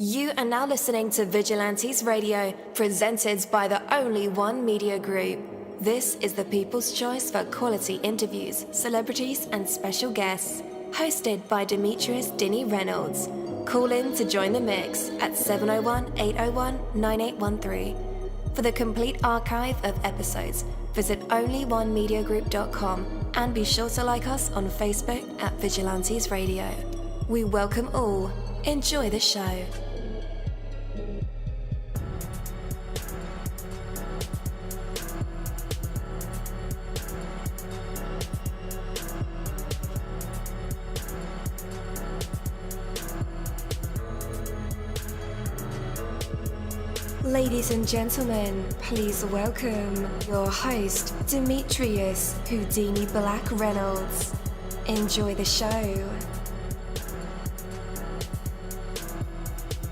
You are now listening to Vigilantes Radio, presented by the Only One Media Group. This is the people's choice for quality interviews, celebrities, and special guests. Hosted by Demetrius Dinny Reynolds. Call in to join the mix at 701-801-9813. For the complete archive of episodes, visit onlyonemediagroup.com and be sure to like us on Facebook at Vigilantes Radio. We welcome all. Enjoy the show. Ladies and gentlemen, please welcome your host, Demetrius Houdini Black Reynolds. Enjoy the show.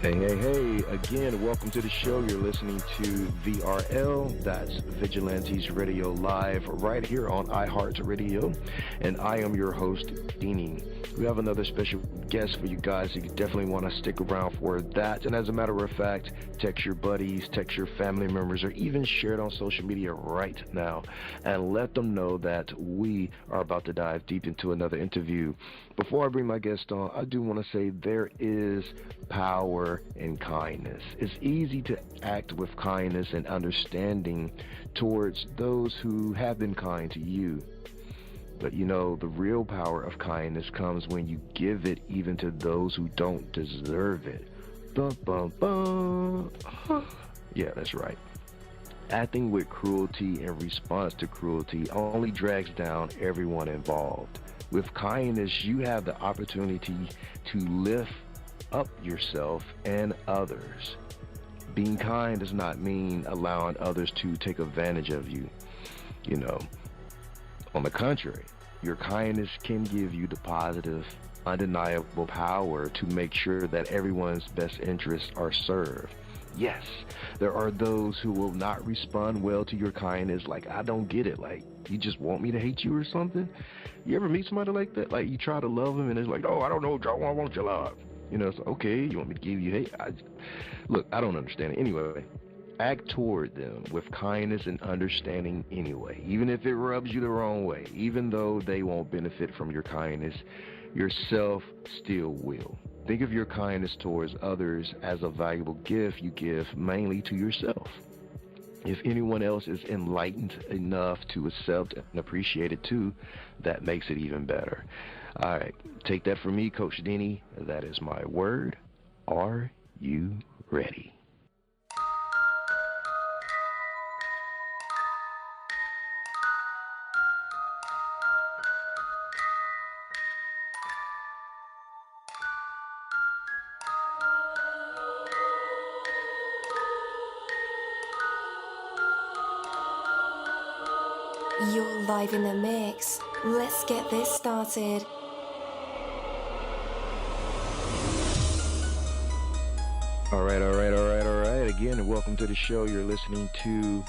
Hey, again, welcome to the show. You're listening to VRL, that's Vigilantes Radio Live, right here on iHeartRadio, and I am your host, Deanie. We have another special guest for you guys, so you definitely want to stick around for that. And as a matter of fact, text your buddies, text your family members, or even share it on social media right now and let them know that we are about to dive deep into another interview. Before I bring my guest on, I do want to say there is power in kindness. It's easy to act with kindness and understanding towards those who have been kind to you. But you know, the real power of kindness comes when you give it even to those who don't deserve it. Bum, bum, bum. Yeah, that's right. Acting with cruelty in response to cruelty only drags down everyone involved. With kindness, you have the opportunity to lift up yourself and others. Being kind does not mean allowing others to take advantage of you. You know, on the contrary, your kindness can give you the positive, undeniable power to make sure that everyone's best interests are served. Yes, there are those who will not respond well to your kindness, like, I don't get it, like, you just want me to hate you or something? You ever meet somebody like that? Like, you try to love them and it's like, oh, I don't know, I want your love. You know, it's like, okay, you want me to give you hate? Look, I don't understand it. Anyway, act toward them with kindness and understanding anyway, even if it rubs you the wrong way. Even though they won't benefit from your kindness, yourself still will. Think of your kindness towards others as a valuable gift you give mainly to yourself. If anyone else is enlightened enough to accept and appreciate it too, that makes it even better. All right, take that from me, Coach Denny. That is my word. Are you ready? You're live in the mix. Let's get this started. All right. Again, welcome to the show. You're listening to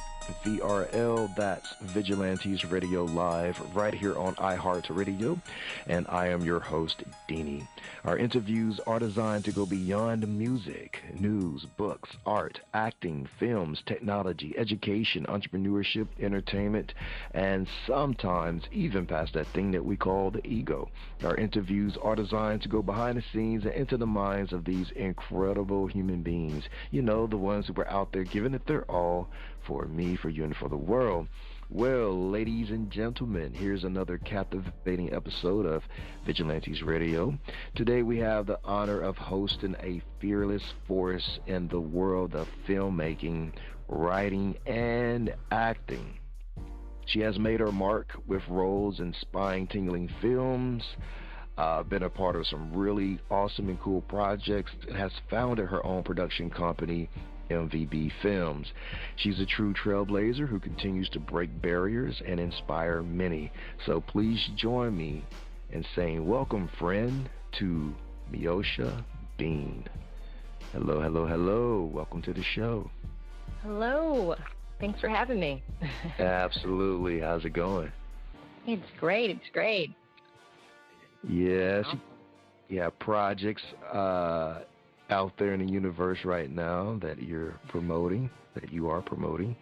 VRL, that's Vigilantes Radio Live, right here on iHeartRadio, and I am your host, Deanie. Our interviews are designed to go beyond music, news, books, art, acting, films, technology, education, entrepreneurship, entertainment, and sometimes even past that thing that we call the ego. Our interviews are designed to go behind the scenes and into the minds of these incredible human beings. You know, the ones who are out there giving it their all for me, for you, and for the world. Well, ladies and gentlemen, here's another captivating episode of Vigilantes Radio. Today we have the honor of hosting a fearless force in the world of filmmaking, writing, and acting. She has made her mark with roles in spine-tingling films, been a part of some really awesome and cool projects, and has founded her own production company, MVB Films. She's a true trailblazer who continues to break barriers and inspire many. So please join me in saying welcome, friend, to Meosha Bean. Hello. Welcome to the show. Hello. Thanks for having me. Absolutely. How's it going? It's great. Yes. Yeah, projects out there in the universe right now that you're promoting, that you are promoting.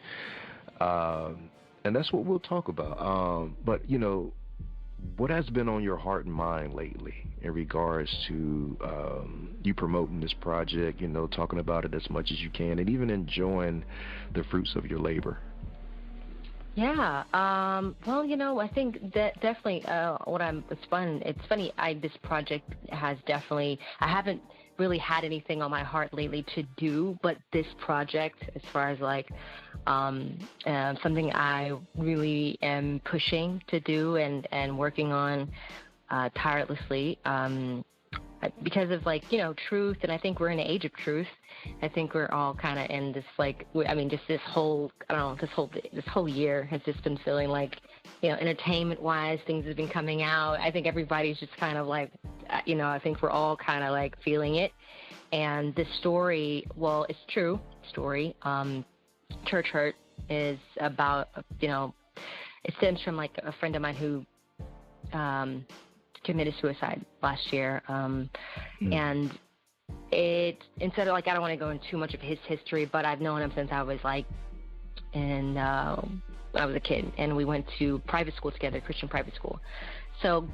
And that's what we'll talk about. But, what has been on your heart and mind lately in regards to you promoting this project, talking about it as much as you can, and even enjoying the fruits of your labor? Yeah. Well, I think that definitely it's fun. It's funny. This project has definitely, I haven't really had anything on my heart lately to do, but this project, as far as like something I really am pushing to do and working on tirelessly, because of truth. And I think we're in an age of truth. I think we're all kind of in this just this whole, this whole year has just been feeling like, entertainment wise, things have been coming out. I think everybody's just kind of like, I think we're all kind of like feeling it. And this story, well, it's true story. Church Hurt is about, it stems from like a friend of mine who committed suicide last year. And instead of I don't want to go into too much of his history, but I've known him since I was when I was a kid, and we went to private school together, Christian private school. So,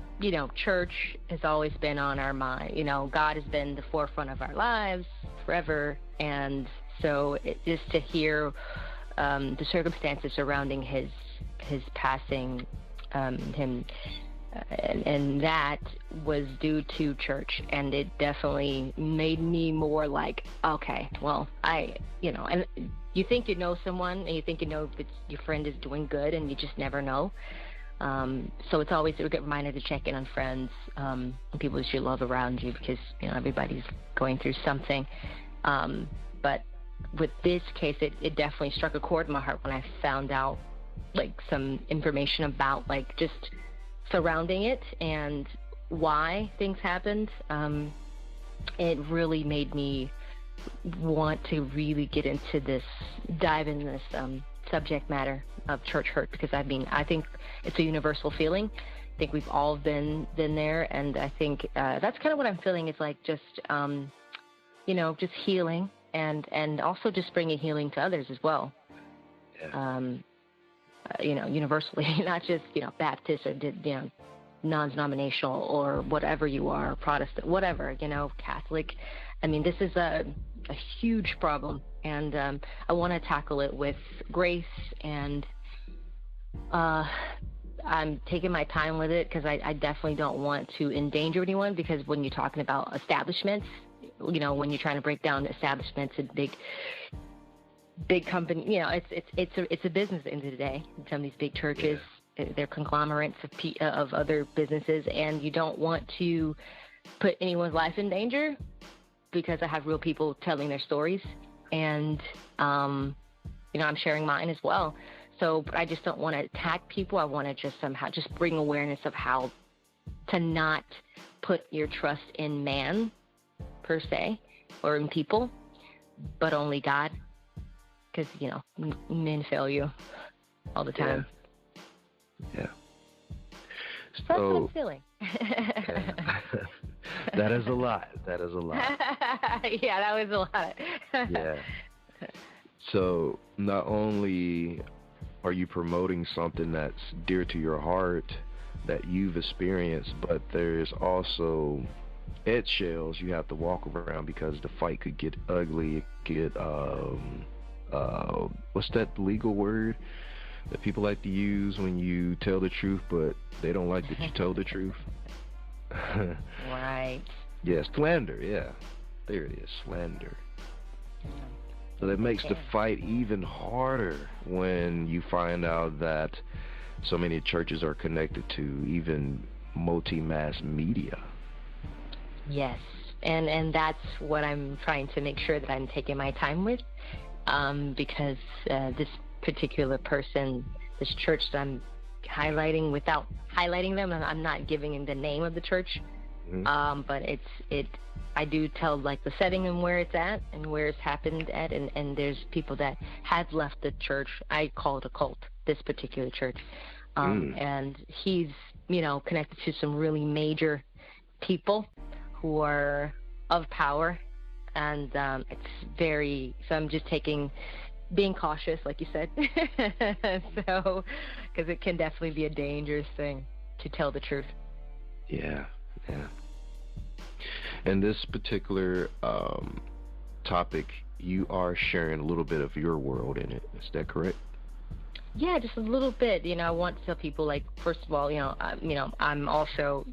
church has always been on our mind. God has been the forefront of our lives forever. And so just to hear the circumstances surrounding his passing, and that was due to church. And it definitely made me more like, okay, well, and you think you know someone, and you think that your friend is doing good, and you just never know. So it's always a good reminder to check in on friends, and people that you love around you, because everybody's going through something. But with this case, it definitely struck a chord in my heart when I found out some information about just surrounding it and why things happened. It really made me want to really get into dive in this subject matter of church hurt, because I think it's a universal feeling. I think we've all been there, and I think that's kind of what I'm feeling. Is just just healing, and also just bringing healing to others as well. Yeah. Universally, not just Baptist or non-denominational or whatever you are, Protestant, whatever, Catholic. I mean, this is a huge problem, and I want to tackle it with grace, and I'm taking my time with it, because I definitely don't want to endanger anyone, because when you're talking about establishments, when you're trying to break down establishments and big company, it's a business at the end of the day. Some of these big churches, they're conglomerates of other businesses, and you don't want to put anyone's life in danger, because I have real people telling their stories, and I'm sharing mine as well. So, but I just don't want to attack people. I want to just somehow just bring awareness of how to not put your trust in man per se, or in people, but only God. Because, men fail you all the time. Yeah. So that's what I'm feeling. That is a lot. Yeah, that was a lot. Yeah. So not only are you promoting something that's dear to your heart that you've experienced, but there's also eggshells you have to walk around, because the fight could get ugly. It could get what's that legal word that people like to use when you tell the truth, but they don't like that you tell the truth? Right. Yeah, slander. Yeah, there it is, slander. So that makes the fight even harder when you find out that so many churches are connected to even multi-mass media. Yes, and that's what I'm trying to make sure that I'm taking my time with. Because this particular person, this church that I'm highlighting, without highlighting them, I'm not giving him the name of the church, but I do tell the setting and where it's at and where it's happened at, and there's people that have left the church. I call it a cult, this particular church, and he's connected to some really major people who are of power. and so I'm just being cautious, like you said. So, because it can definitely be a dangerous thing to tell the truth. Yeah. And this particular topic, you are sharing a little bit of your world in it. Is that correct? Yeah, just a little bit. I want to tell people, like, first of all, I'm also,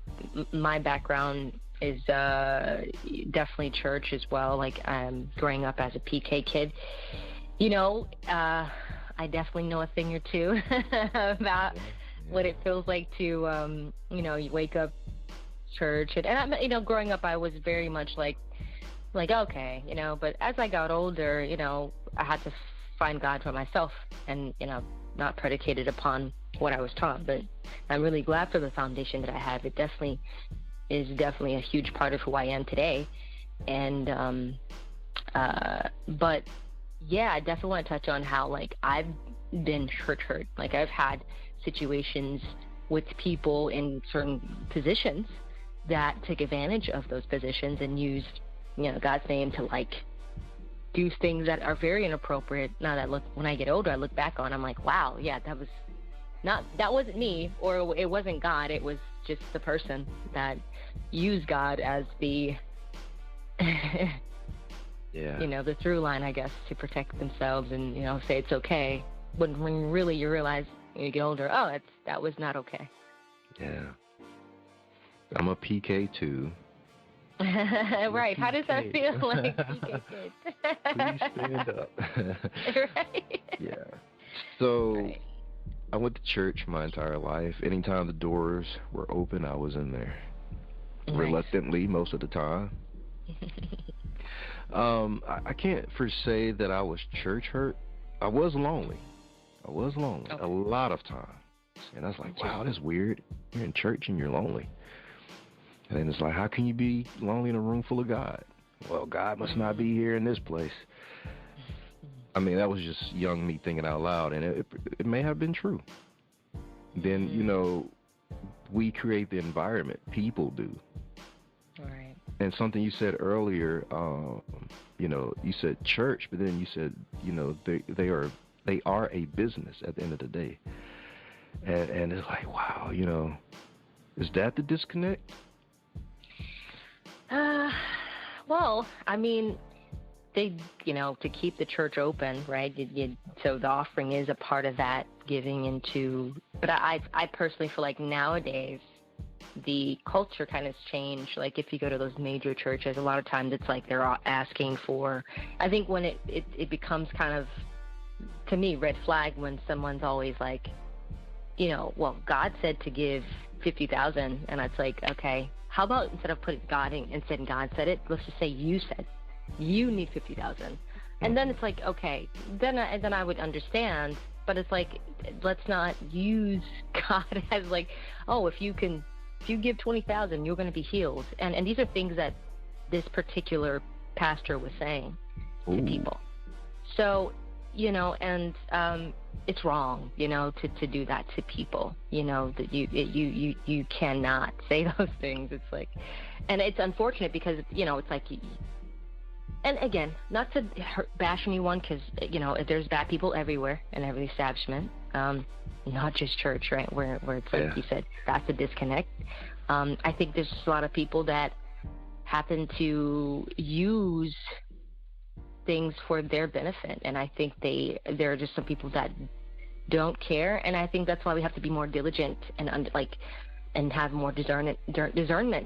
my background is definitely church as well. Like, I'm growing up as a PK kid. I definitely know a thing or two about what it feels like to, you wake up church. And I'm, growing up, I was very much like, okay, but as I got older, I had to find God for myself and, not predicated upon what I was taught. But I'm really glad for the foundation that I have. It definitely is a huge part of who I am today. And, but yeah, I definitely want to touch on how, like, I've been church hurt. Like, I've had situations with people in certain positions that took advantage of those positions and used, God's name to, like, do things that are very inappropriate. Now that when I get older, I look back on, I'm like, wow, yeah, that wasn't me, or it wasn't God. It was just the person that used God as the, the through line, I guess, to protect themselves and, say it's okay. When really you realize when you get older, oh, that was not okay. Yeah. I'm a PK too. Right. How does that feel, like PK kid? Please stand up. Right. Yeah. So I went to church my entire life. Anytime the doors were open, I was in there. Nice. Reluctantly, most of the time. I can't for say that I was church hurt. I was lonely. Okay. A lot of times. And I was like, wow, that's weird. You're in church and you're lonely. And then it's like, how can you be lonely in a room full of God? Well, God must not be here in this place. I mean, that was just young me thinking out loud, and it may have been true. Then, we create the environment. People do. Right. And something you said earlier, you said church, but then you said, they are a business at the end of the day. And it's like, wow, is that the disconnect? Well, I mean, they, to keep the church open, right? So the offering is a part of that, giving into. But I personally feel like nowadays the culture kind of has changed. Like, if you go to those major churches, a lot of times it's like they're all asking for. I think when it becomes kind of, to me, red flag when someone's always like, well, God said to give 50,000, and it's like, okay, how about instead of putting God in, instead God said it, let's just say you said you need 50,000, and then it's like, okay, then I would understand, but it's like, let's not use God as like, oh, if you give 20,000, you're going to be healed, and these are things that this particular pastor was saying to people. So, and it's wrong, to do that to people, that you cannot say those things. It's like, and it's unfortunate because, it's like, and again, not to bash anyone, because, there's bad people everywhere in every establishment, not just church, right, where it's like you said, that's a disconnect. I think there's a lot of people that happen to use things for their benefit, and I think there are just some people that don't care, and I think that's why we have to be more diligent and have more discernment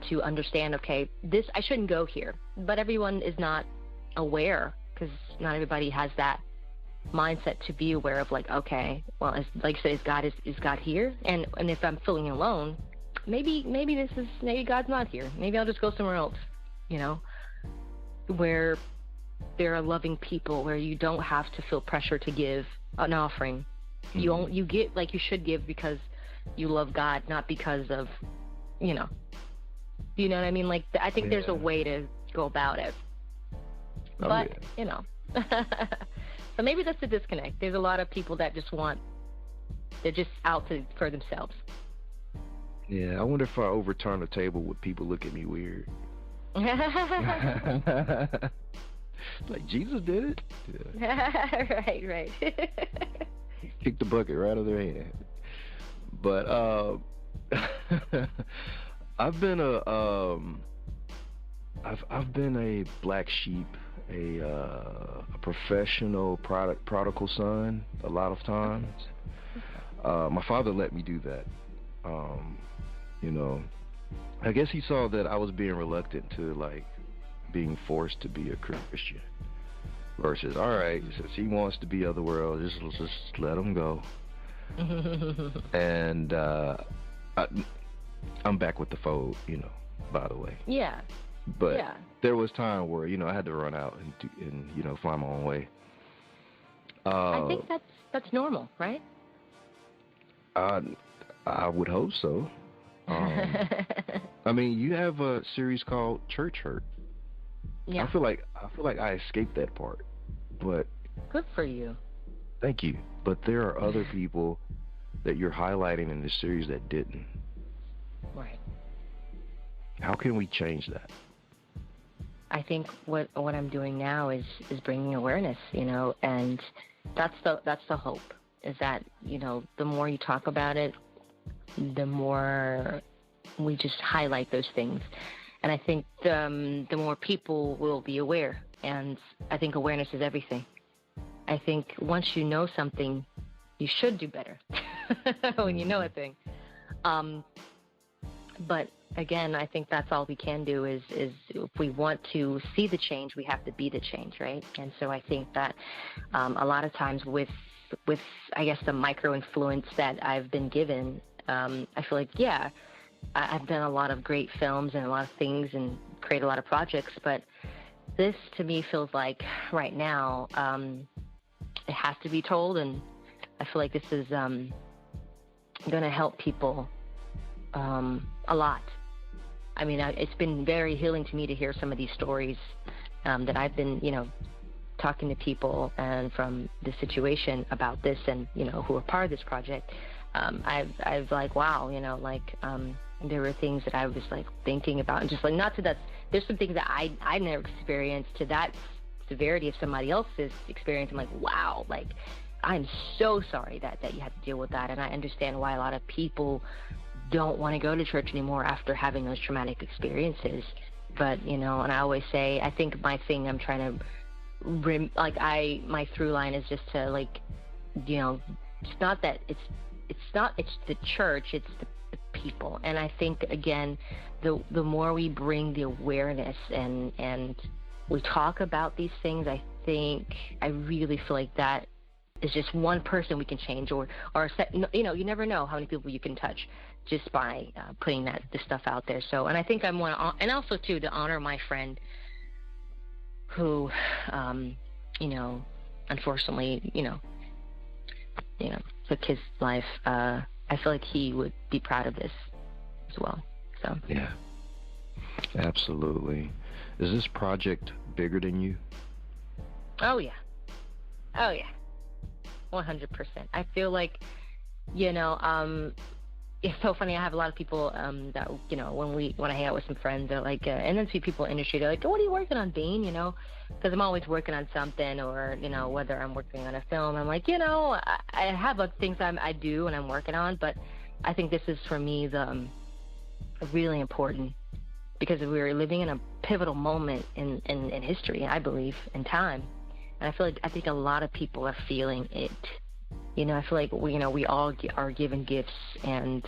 to understand, okay, this, I shouldn't go here, but everyone is not aware, because not everybody has that mindset to be aware of, like, okay, well, like you said, is God here, and if I'm feeling alone, maybe God's not here, maybe I'll just go somewhere else, where there are loving people, where you don't have to feel pressure to give an offering. You get like you should give because you love God, not because of, you know what I mean? Like, I think there's a way to go about it. But, so maybe that's the disconnect. There's a lot of people that they're just out for themselves. Yeah, I wonder if I overturn the table, would people look at me weird? Like, Jesus did it? Yeah. Right. Kick the bucket right out of their hand. But I've been I've been a black sheep, a professional prodigal son a lot of times. My father let me do that. You know, I guess he saw that I was being reluctant to, like, being forced to be a Christian. Versus, all right, since he wants to be of the world, just let him go. And I'm back with the fold, you know, by the way. Yeah. But yeah. There was time where, you know, I had to run out and you know, fly my own way. I think that's normal, right? I would hope so. I mean, you have a series called Church Hurt. Yeah. I feel like I escaped that part, but good for you. Thank you. But there are other people that you're highlighting in this series that didn't. Right. How can we change that? I think what I'm doing now is bringing awareness, you know, and that's the hope, is that, you know, the more you talk about it, the more we just highlight those things. And I think the more people will be aware, and I think awareness is everything. I think once you know something, you should do better when you know a thing. But again, I think that's all we can do is if we want to see the change, we have to be the change, right? And so I think that a lot of times with I guess the micro influence that I've been given, I feel like, yeah, I've done a lot of great films and a lot of things and create a lot of projects, but this to me feels like right now it has to be told, and I feel like this is going to help people a lot. I mean, it's been very healing to me to hear some of these stories that I've been, you know, talking to people and from the situation about this, and, you know, who are part of this project. I've like, wow, you know, like there were things that I was like thinking about, and just like, not to that, there's some things that I never experienced to that severity of somebody else's experience. I'm like, wow, like I'm so sorry that you had to deal with that, and I understand why a lot of people don't want to go to church anymore after having those traumatic experiences. But, you know, and I always say, I think my thing I'm trying to my through line is just to, like, you know, it's not that it's the church, it's the people. And I think, again, the more we bring the awareness and we talk about these things, I really feel like that is just one person we can change, or you know, you never know how many people you can touch just by putting this stuff out there. So, and I think I want to, and also too, to honor my friend who, you know, unfortunately, you know, took his life. I feel like he would be proud of this as well. So. Yeah. Absolutely. Is this project bigger than you? Oh yeah. 100%. I feel like, you know, it's so funny. I have a lot of people that, you know, when I hang out with some friends, they're like, and then see people in the industry, they're like, oh, what are you working on, Bean? You know, because I'm always working on something, or, you know, whether I'm working on a film, I'm like, you know, I have other things I do and I'm working on, but I think this is for me really important, because we're living in a pivotal moment in history, I believe, in time. And I think a lot of people are feeling it. You know, I feel like we all are given gifts, and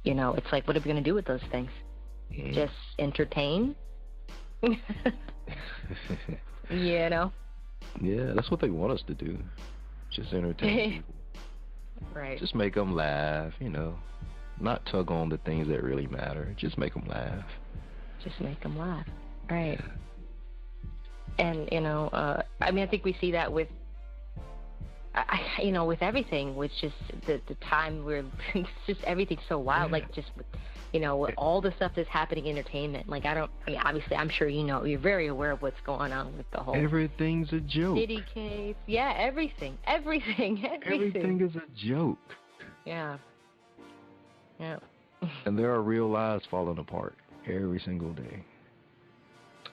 you know, it's like, what are we going to do with those things? Just entertain? You know? Yeah, that's what they want us to do. Just entertain people. Right. Just make them laugh, you know. Not tug on the things that really matter. Just make them laugh. Just make them laugh. Right. And, you know, I mean, I think we see that with, you know, with everything, with just the time we're, it's just everything's so wild. Yeah. Like, just, you know, with all the stuff that's happening in entertainment. Like, I mean, obviously, I'm sure you know, you're very aware of what's going on with the whole. Everything's a joke. Diddy case. Yeah, everything. Everything is a joke. Yeah. Yeah. And there are real lives falling apart every single day.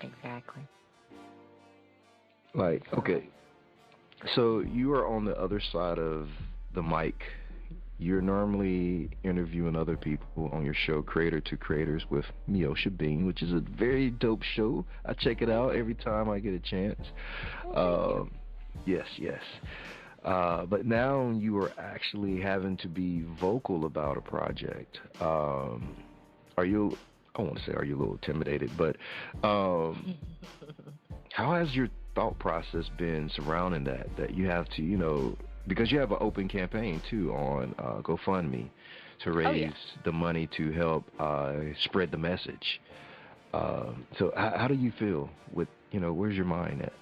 Exactly. Like, okay, so you are on the other side of the mic. You're normally interviewing other people on your show, Creator to Creators with Meosha Bean, which is a very dope show. I check it out every time I get a chance. Yes. But now you are actually having to be vocal about a project. Are you, I won't say are you a little intimidated, but how has your thought process been surrounding that you have to, because you have an open campaign too on GoFundMe to raise the money to help spread the message. So how do you feel with, where's your mind at?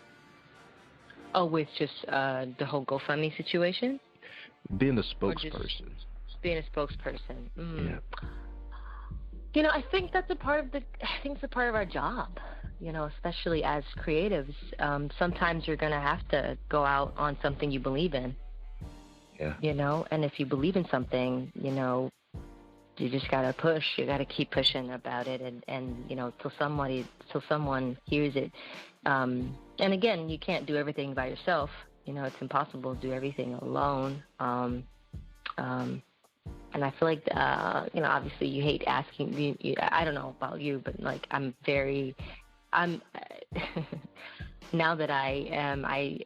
Oh, with just the whole GoFundMe situation? Being the spokesperson. Being a spokesperson. Yeah. I think that's it's a part of our job. Especially as creatives, sometimes you're going to have to go out on something you believe in. Yeah. And if you believe in something, you just got to push. You got to keep pushing about it and till someone hears it. And again, you can't do everything by yourself. It's impossible to do everything alone. And I feel like, obviously you hate asking. I don't know about you, but like now that I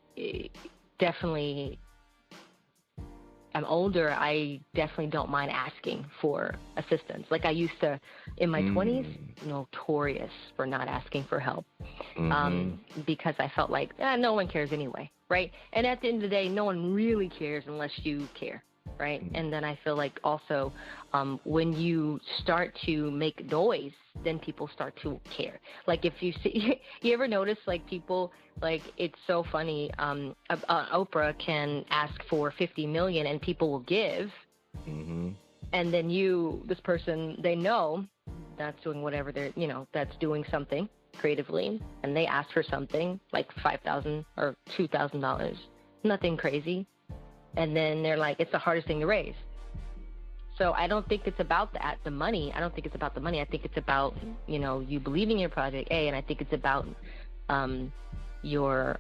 definitely am older, I definitely don't mind asking for assistance. Like I used to, in my 20s, notorious for not asking for help, because I felt like no one cares anyway, right? And at the end of the day, no one really cares unless you care. Right. And then I feel like also when you start to make noise, then people start to care. Like if you see, you ever notice like people, like it's so funny. Oprah can ask for 50 million and people will give. And then this person, they know that's doing whatever they're, that's doing something creatively. And they ask for something like $5,000 or $2,000. Nothing crazy. And then they're like, it's the hardest thing to raise. So I don't think it's about the money. I don't think it's about the money. I think it's about, you believing in your project, and I think it's about your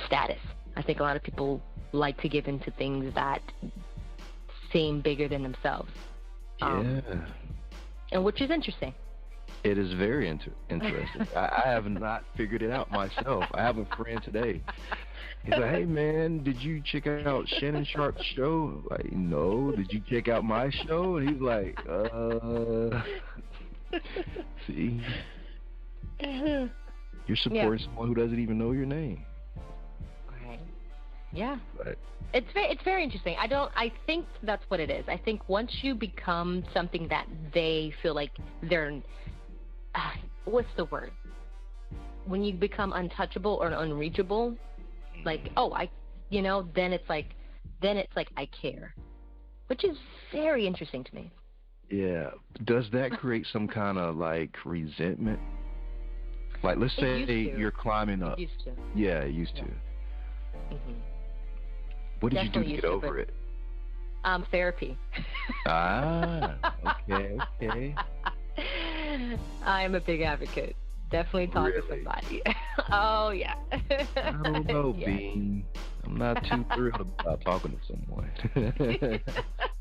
status. I think a lot of people like to give into things that seem bigger than themselves. And which is interesting. It is very interesting. I have not figured it out myself. I have a friend today. He's like, hey, man, did you check out Shannon Sharp's show? Like, no. Did you check out my show? And he's like, see? You're supporting someone who doesn't even know your name. Right. Yeah. But it's very interesting. I think that's what it is. I think once you become something that they feel like they're, what's the word? When you become untouchable or unreachable, like, then it's like I care, which is very interesting to me. Yeah. Does that create some kind of like resentment? Like, let's say you're climbing up. It used to. Yeah, it used to. What did you do to get over it? Therapy. Okay. I'm a big advocate. Definitely talk to somebody. Oh, yeah. I don't know, Bean. I'm not too thrilled about talking to someone.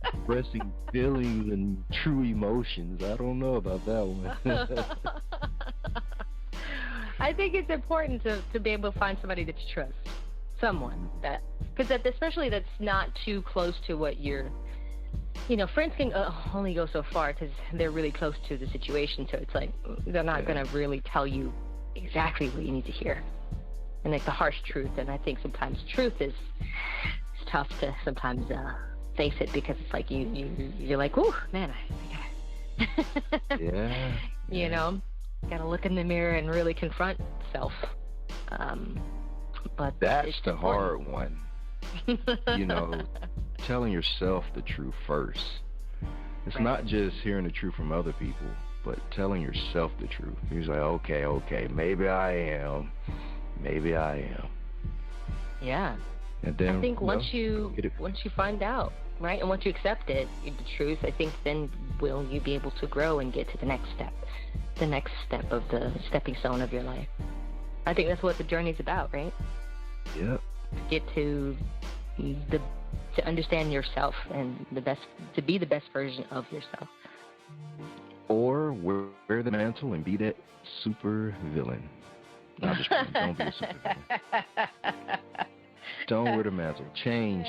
Expressing feelings and true emotions. I don't know about that one. I think it's important to be able to find somebody that you trust. Someone because especially that's not too close to what you're, friends can only go so far because they're really close to the situation. So it's like, they're not going to really tell you exactly what you need to hear. And like the harsh truth. And I think sometimes truth is tough to sometimes face it because it's like you're like, ooh, man, got to look in the mirror and really confront self. But that's the hard one. Telling yourself the truth first. It's not just hearing the truth from other people, but telling yourself the truth. You're like, okay, maybe I am. Yeah. And then I think once you find out, right? And once you accept it, the truth, I think then will you be able to grow and get to the next step of the stepping stone of your life. I think that's what the journey's about, right? Yep. Get to understand yourself and to be the best version of yourself. Or wear the mantle and be that super villain. No, just kidding. Don't be a super villain. Don't wear the mantle. Change.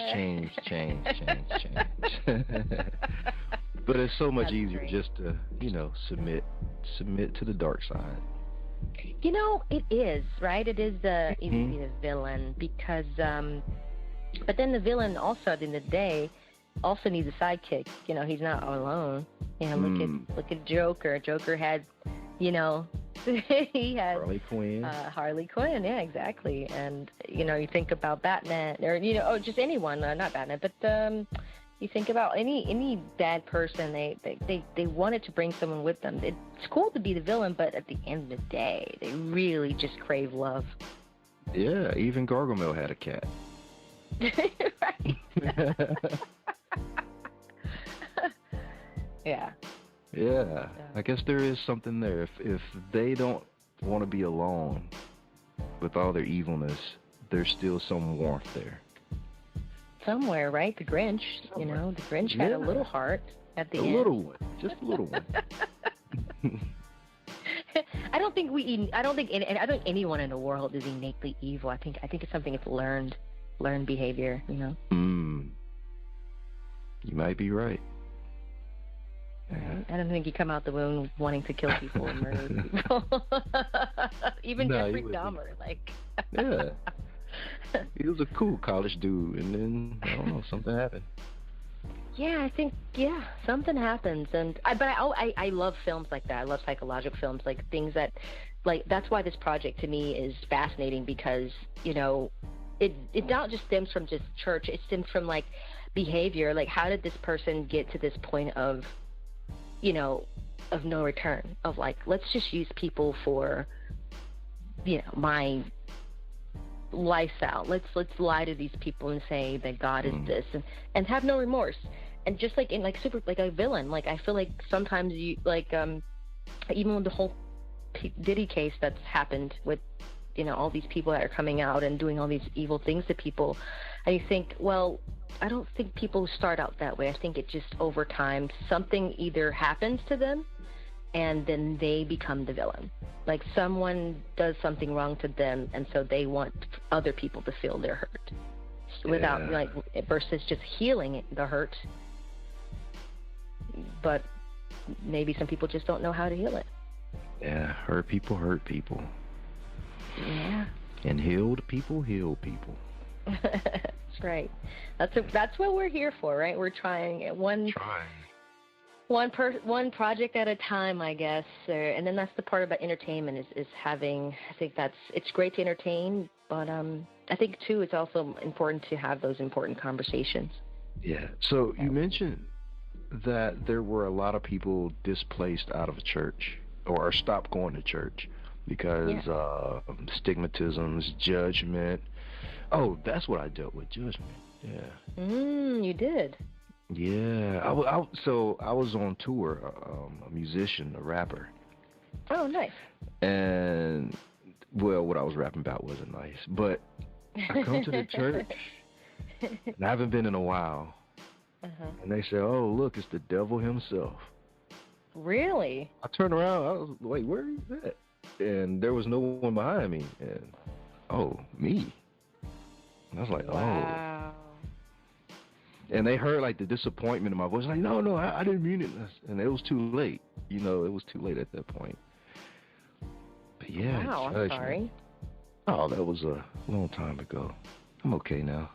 But it's so much easier just to, submit to the dark side. It is, right? It is easy to be the villain because, but then the villain also, at the end of the day, also needs a sidekick. He's not alone. Look at Joker. Joker had, he had Harley Quinn, yeah, exactly. And you think about Batman, or just anyone, not Batman, but you think about any bad person. They wanted to bring someone with them. It's cool to be the villain, but at the end of the day, they really just crave love. Yeah, even Gargamel had a cat. Right. Yeah. I guess there is something there. If they don't want to be alone with all their evilness, there's still some warmth there. Somewhere, right? The Grinch, the Grinch had a little heart at the end. A little one. Just a little one. I don't think anyone in the world is innately evil. I think it's something that's learned behavior, You might be right. I don't think you come out the womb wanting to kill people and murder people. Even Jeffrey Dahmer, Yeah. He was a cool college dude, and then, I don't know, something happened. Yeah, I think, something happens. But I love films like that. I love psychological films, things that, that's why this project to me is fascinating because, it not just stems from just church. It stems from, behavior. How did this person get to this point of no return, of let's just use people for, my lifestyle. Let's lie to these people and say that God is this and have no remorse. And just in a villain, I feel like sometimes you even with the whole Diddy case that's happened with, all these people that are coming out and doing all these evil things to people, and you think, well, I don't think people start out that way. I think it just over time something either happens to them and then they become the villain. Someone does something wrong to them and so they want other people to feel their hurt without versus just healing the hurt. But maybe some people just don't know how to heal it. Yeah, hurt people hurt people. Yeah. And healed people heal people. That's right. That's what we're here for, right? We're trying one project at a time, I guess. And then that's the part about entertainment is having. I think it's great to entertain, but I think too it's also important to have those important conversations. Yeah. So you mentioned that there were a lot of people displaced out of church or stopped going to church because stigmatisms, judgment. Oh, that's what I dealt with, judgment. Yeah. You did? Yeah. I was on tour, a musician, a rapper. Oh, nice. And, well, what I was rapping about wasn't nice. But I come to the church, and I haven't been in a while. Uh-huh. And they say, oh, look, it's the devil himself. Really? I turned around, I was like, where is that? And there was no one behind me. And, oh, me. And I was like, wow. Oh. And they heard, the disappointment in my voice. No, I didn't mean it. And it was too late. It was too late at that point. But, yeah. Wow, I'm sorry. Oh, that was a long time ago. I'm okay now.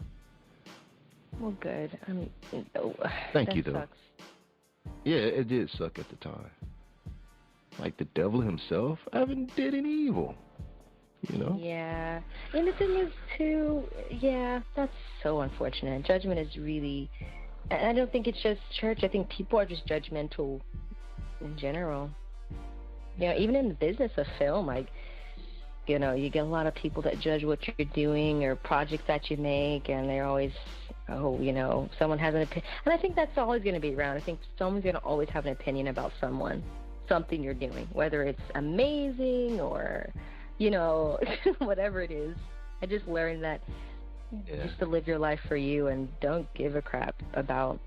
Well, good. Thank you, though. Sucks. Yeah, it did suck at the time. The devil himself, I haven't did any evil, Yeah. And the thing is, too, that's so unfortunate. Judgment is really, I don't think it's just church. I think people are just judgmental in general. Even in the business of film, you get a lot of people that judge what you're doing or projects that you make, and they're always oh, someone has an opinion. And I think that's always going to be around. I think someone's going to always have an opinion about something you're doing, whether it's amazing or, whatever it is. I just learned that just to live your life for you and don't give a crap about,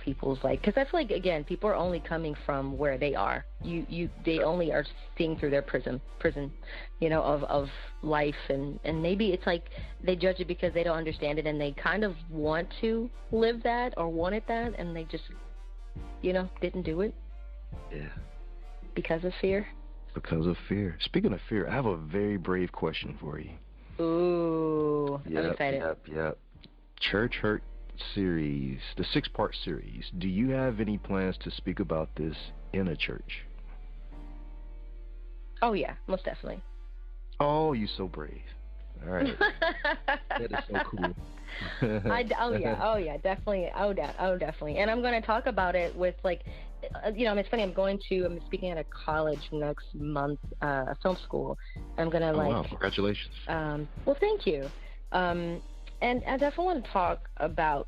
people's because I feel like, again, people are only coming from where they are. They only are seeing through their prison, of life, and maybe it's like they judge it because they don't understand it and they kind of want to live that or wanted that and they just, didn't do it. Yeah. Because of fear. Because of fear. Speaking of fear, I have a very brave question for you. Ooh, I'm excited. Yep. Church Hurt series, the 6-part series. Do you have any plans to speak about this in a church? Oh yeah, most definitely. Oh, you're so brave. All right. That is so cool. Oh yeah, definitely. Oh definitely. And I'm going to talk about it with it's funny. I'm speaking at a college next month, a film school. I'm going to wow, congratulations. Well, thank you. And I definitely want to talk about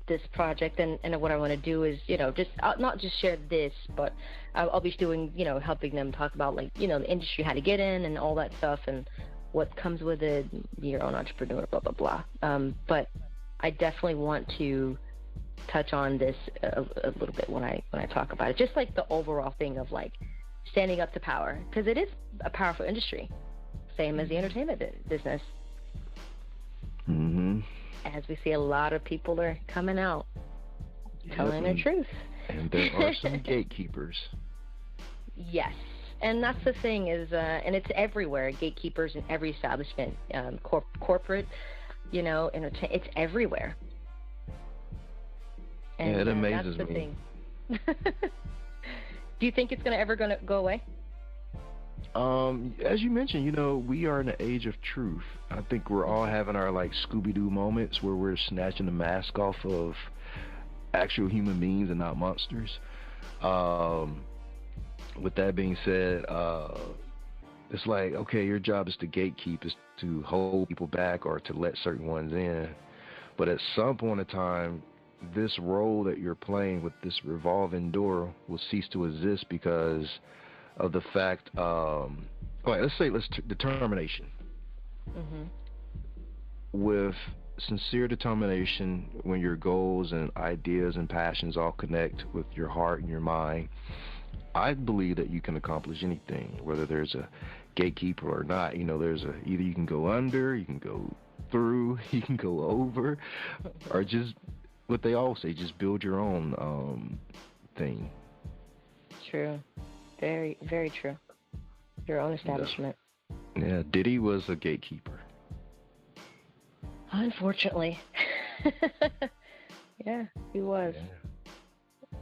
this project and what I want to do is, just not just share this, but I'll be doing, helping them talk about the industry, how to get in and all that stuff and what comes with it, your own entrepreneur, blah, blah, blah. But I definitely want to touch on this a little bit when I talk about it, just the overall thing of standing up to power, because it is a powerful industry, same as the entertainment business. Mm-hmm. As we see, a lot of people are coming out, telling their truth. And there are some gatekeepers. Yes. And that's the thing is, and it's everywhere, gatekeepers in every establishment, corporate, it's everywhere. And, it amazes that's the me. Thing. Do you think it's ever going to go away? As you mentioned, we are in the age of truth. I think we're all having our Scooby-Doo moments where we're snatching the mask off of actual human beings and not monsters. With that being said, it's okay, your job is to gatekeep, is to hold people back or to let certain ones in. But at some point in time, this role that you're playing with this revolving door will cease to exist because of the fact, determination. Mm-hmm. With sincere determination, when your goals and ideas and passions all connect with your heart and your mind, I believe that you can accomplish anything, whether there's a gatekeeper or not. Either you can go under, you can go through, you can go over, or just what they all say, just build your own thing. True. Very, very true. Your own establishment. Yeah, Diddy was a gatekeeper. Unfortunately. Yeah, he was.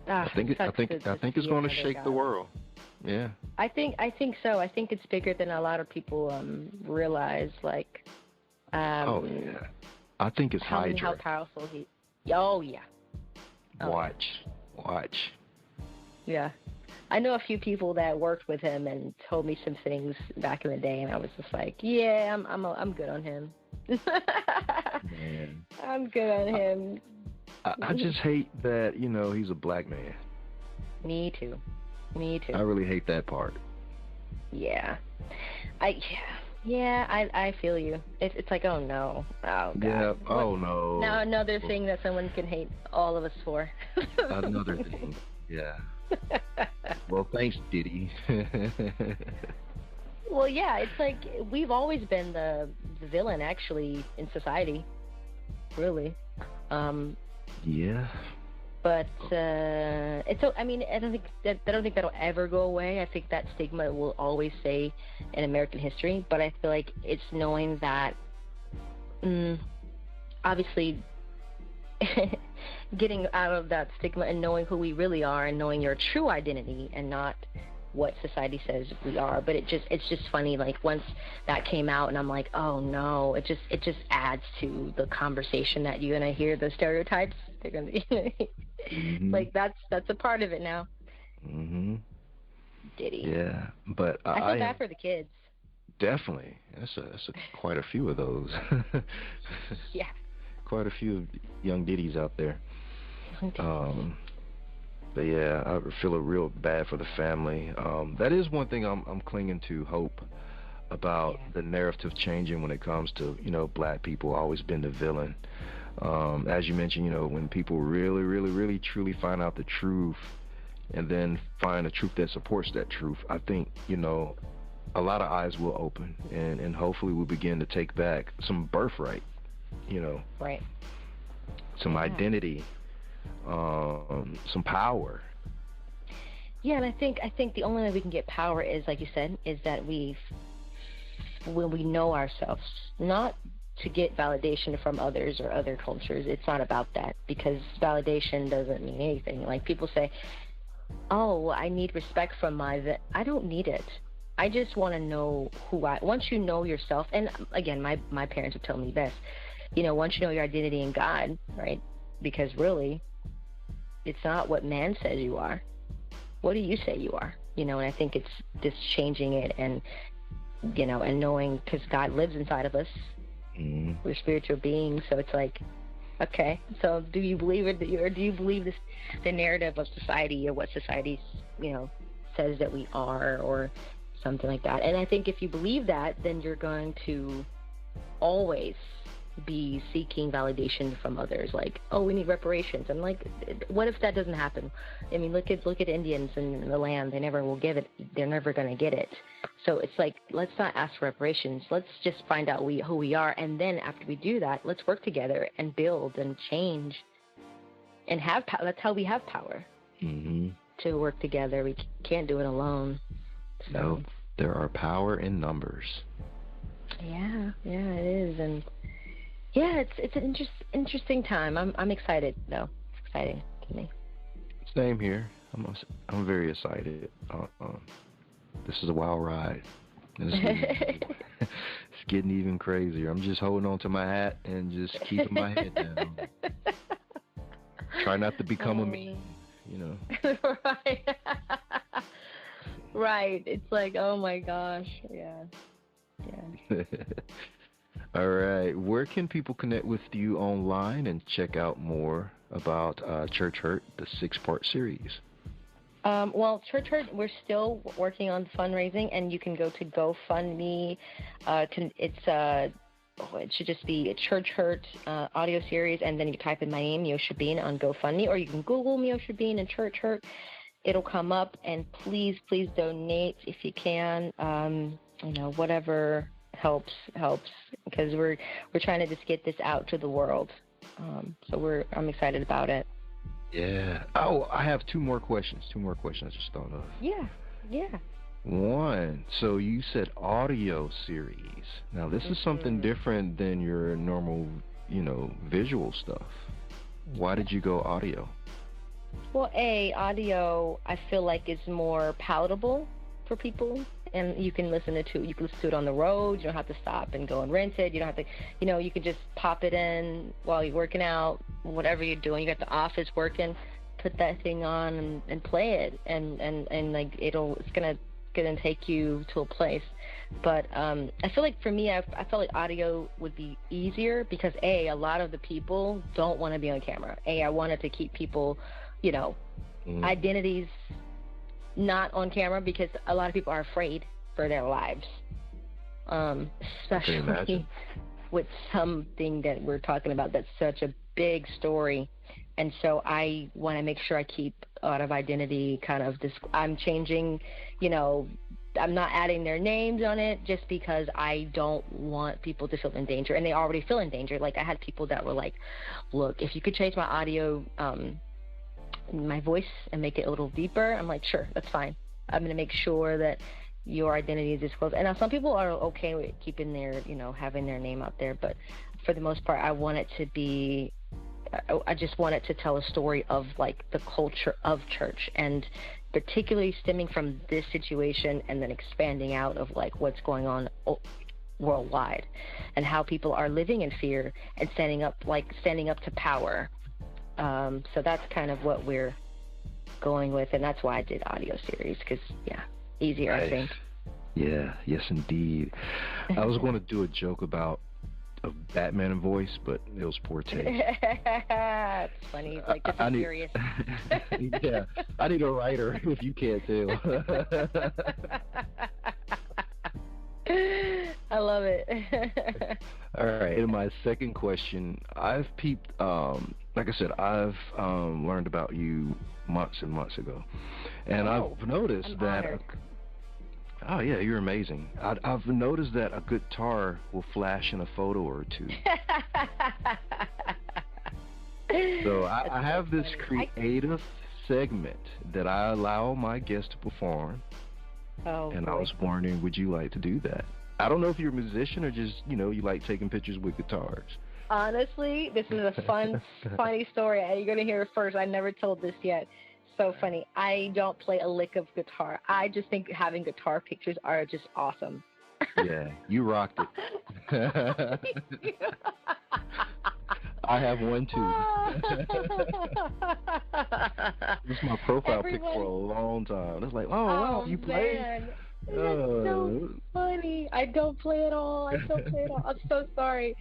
Yeah. I think it's going to shake the world. Yeah. I think so. I think it's bigger than a lot of people realize. Oh yeah. I think it's Hydra. How powerful he. Oh yeah. Watch. Yeah. I know a few people that worked with him and told me some things back in the day, and I was just yeah, I'm good on him. Man. I'm good on him. I just hate that, he's a black man. Me too. I really hate that part. Yeah. I feel you. It's oh no. Oh God. Yeah. Oh no. Now another thing that someone can hate all of us for. Another thing. Yeah. Well, thanks, Diddy. Well, yeah, it's we've always been the villain, actually, in society. Really. Yeah. But it's. I mean, I don't think that'll ever go away. I think that stigma will always stay in American history. But I feel like it's knowing that, obviously, getting out of that stigma and knowing who we really are and knowing your true identity and not what society says we are. But it's just funny, once that came out and I'm oh no, it just adds to the conversation that you're gonna hear the stereotypes. They're gonna mm-hmm. That's a part of it now. Mm-hmm. Diddy. Yeah, but I feel bad for the kids. Definitely. That's quite a few of those. Yeah. quite a few young ditties out there. But yeah, I feel real bad for the family. That is one thing I'm clinging to, hope about the narrative changing when it comes to, black people always been the villain. As you mentioned, when people really, really, really truly find out the truth and then find a truth that supports that truth, I think, a lot of eyes will open, and hopefully we'll begin to take back some birthright, Right. some identity, some power. Yeah, and I think the only way we can get power is, like you said, is that when we know ourselves, not to get validation from others or other cultures. It's not about that, because validation doesn't mean anything. Like, people say, oh, I need respect from I don't need it. I just want to know once you know yourself, and again, my parents would tell me this, once you know your identity in God, right? Because really, it's not what man says you are. What do you say you are? And I think it's just changing it and knowing, because God lives inside of us. Mm-hmm. We're spiritual beings, so it's like, okay, so do you believe it, or do you believe the narrative of society, or what society, says that we are, or something like that? And I think if you believe that, then you're going to always be seeking validation from others, like, oh, we need reparations. I'm like, what if that doesn't happen? I mean, look at Indians in the land. They never will give it. They're never going to get it. So it's like, let's not ask for reparations. Let's just find out who we are, and then after we do that, let's work together and build and change and have power. That's how we have power. Mm-hmm. To work together. We can't do it alone. So. No, there are power in numbers. Yeah, it is, and yeah, it's an interesting time. I'm excited though. It's exciting to me. Same here. I'm very excited. This is a wild ride. It's getting even crazier. I'm just holding on to my hat and just keeping my head down. Try not to become a meme, Right. Right. It's like, oh my gosh. Yeah. All right. Where can people connect with you online and check out more about Church Hurt, the 6-part series? Well, Church Hurt, we're still working on fundraising, and you can go to GoFundMe. It should just be a Church Hurt audio series, and then you type in my name, Meosha Bean, on GoFundMe, or you can Google Meosha Bean and Church Hurt. It'll come up, and please donate if you can. Whatever helps, because we're trying to just get this out to the world. So I'm excited about it. Yeah. Oh, I have two more questions I just thought of. Yeah. One, so you said audio series. Now, this is something different than your normal, visual stuff. Why did you go audio? Well, audio, I feel like, is more palatable for people, and you can listen to it on the road. You don't have to stop and go and rent it. You don't have to, you can just pop it in while you're working out, whatever you're doing. You got the office working, put that thing on and play it, and like it's gonna take you to a place. But I feel like for me, I felt like audio would be easier because a lot of the people don't want to be on camera. I wanted to keep people, identities not on camera, because a lot of people are afraid for their lives, especially with something that we're talking about that's such a big story. And so I want to make sure I keep a lot of identity kind of I'm changing, I'm not adding their names on it just because I don't want people to feel in danger, and they already feel in danger. Like, I had people that were like, look, if you could change my audio, my voice, and make it a little deeper, I'm like, sure, that's fine. I'm going to make sure that your identity is disclosed. And now some people are okay with keeping their, having their name out there, but for the most part, I want it to be, I just want it to tell a story of like the culture of church, and particularly stemming from this situation and then expanding out of like what's going on worldwide, and how people are living in fear and standing up to power. So that's kind of what we're going with, and that's why I did audio series, because easier. Nice. I think. Yeah, yes indeed. I was going to do a joke about a Batman voice, but it was poor taste. It's funny. He's like, this is serious. Yeah, I need a writer if you can't tell. I love it. All right. And my second question, I've peeped, like I said, I've learned about you months and months ago. And I've noticed that... honored. Oh, yeah, you're amazing. I've noticed that a guitar will flash in a photo or two. So I have this creative segment that I allow my guests to perform. Oh, and boy. I was wondering, would you like to do that? I don't know if you're a musician or just, you like taking pictures with guitars. Honestly, this is a funny story. You're going to hear it first. I never told this yet. So funny. I don't play a lick of guitar. I just think having guitar pictures are just awesome. Yeah, you rocked it. I have one too. It's my profile pic for a long time. It's like, oh wow, you play? Man. That's so funny. I don't play at all. I'm so sorry.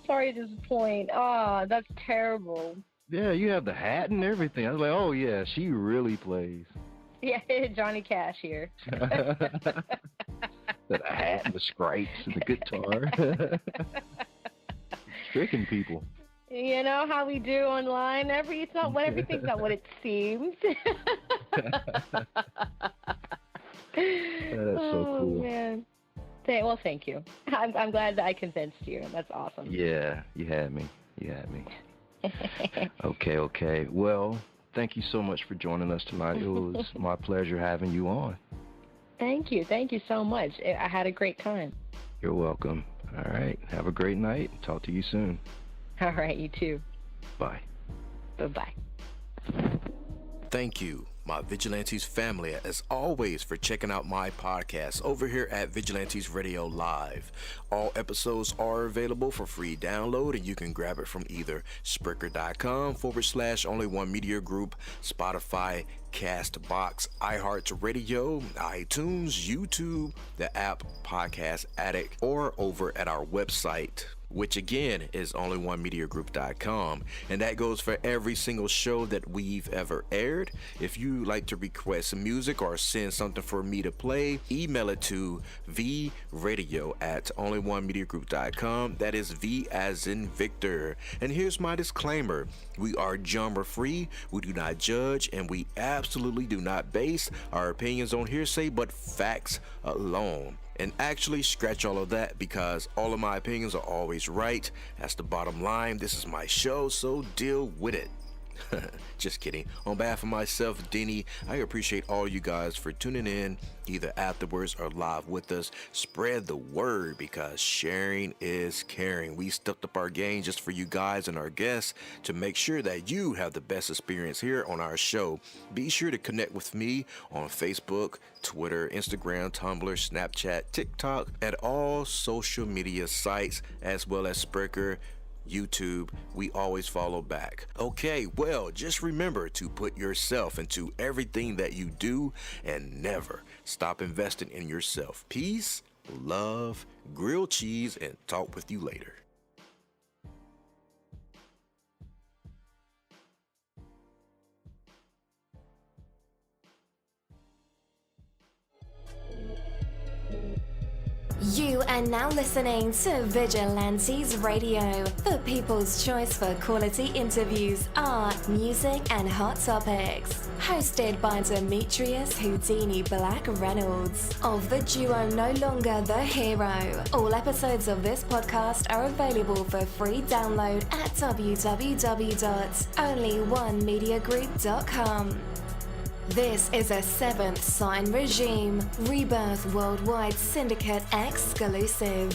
Sorry to disappoint. Oh, that's terrible. Yeah, you have the hat and everything. I was like, oh yeah, she really plays. Yeah, Johnny Cash here. The hat and the scrapes and the guitar. Tricking people. You know how we do online? Everything's not what it seems. That's so cool. Man. Well, thank you. I'm glad that I convinced you. That's awesome. Yeah, you had me. Okay. Well, thank you so much for joining us tonight. It was my pleasure having you on. Thank you so much. I had a great time. You're welcome. All right. Have a great night. Talk to you soon. All right, you too. Bye. Bye-bye. Thank you, my Vigilantes family, as always, for checking out my podcast over here at Vigilantes Radio Live. All episodes are available for free download, and you can grab it from either Spreaker.com/Only One Media Group, Spotify, Castbox, iHeartRadio, iTunes, YouTube, the app Podcast Addict, or over at our website, which again is onlyonemediagroup.com, and that goes for every single show that we've ever aired. If you like to request some music or send something for me to play, email it to vradio@onlyonemediagroup.com. That is V as in Victor. And here's my disclaimer: we are genre free, we do not judge, and we absolutely do not base our opinions on hearsay but facts alone. And actually, scratch all of that, because all of my opinions are always right. That's the bottom line. This is my show, so deal with it. Just kidding. On behalf of myself, Denny, I appreciate all you guys for tuning in, either afterwards or live with us. Spread the word, because sharing is caring. We stepped up our game just for you guys and our guests to make sure that you have the best experience here on our show. Be sure to connect with me on Facebook, Twitter, Instagram, Tumblr, Snapchat, TikTok, at all social media sites, as well as Spreaker, YouTube. We always follow back. Okay, well, just remember to put yourself into everything that you do and never stop investing in yourself. Peace, love, grilled cheese, and talk with you later. You are now listening to Vigilantes Radio, the people's choice for quality interviews, art, music, and hot topics. Hosted by Demetrius Houdini Black Reynolds of the duo No Longer the Hero. All episodes of this podcast are available for free download at www.onlyonemediagroup.com. This is a Seventh Sign Regime Rebirth Worldwide Syndicate exclusive.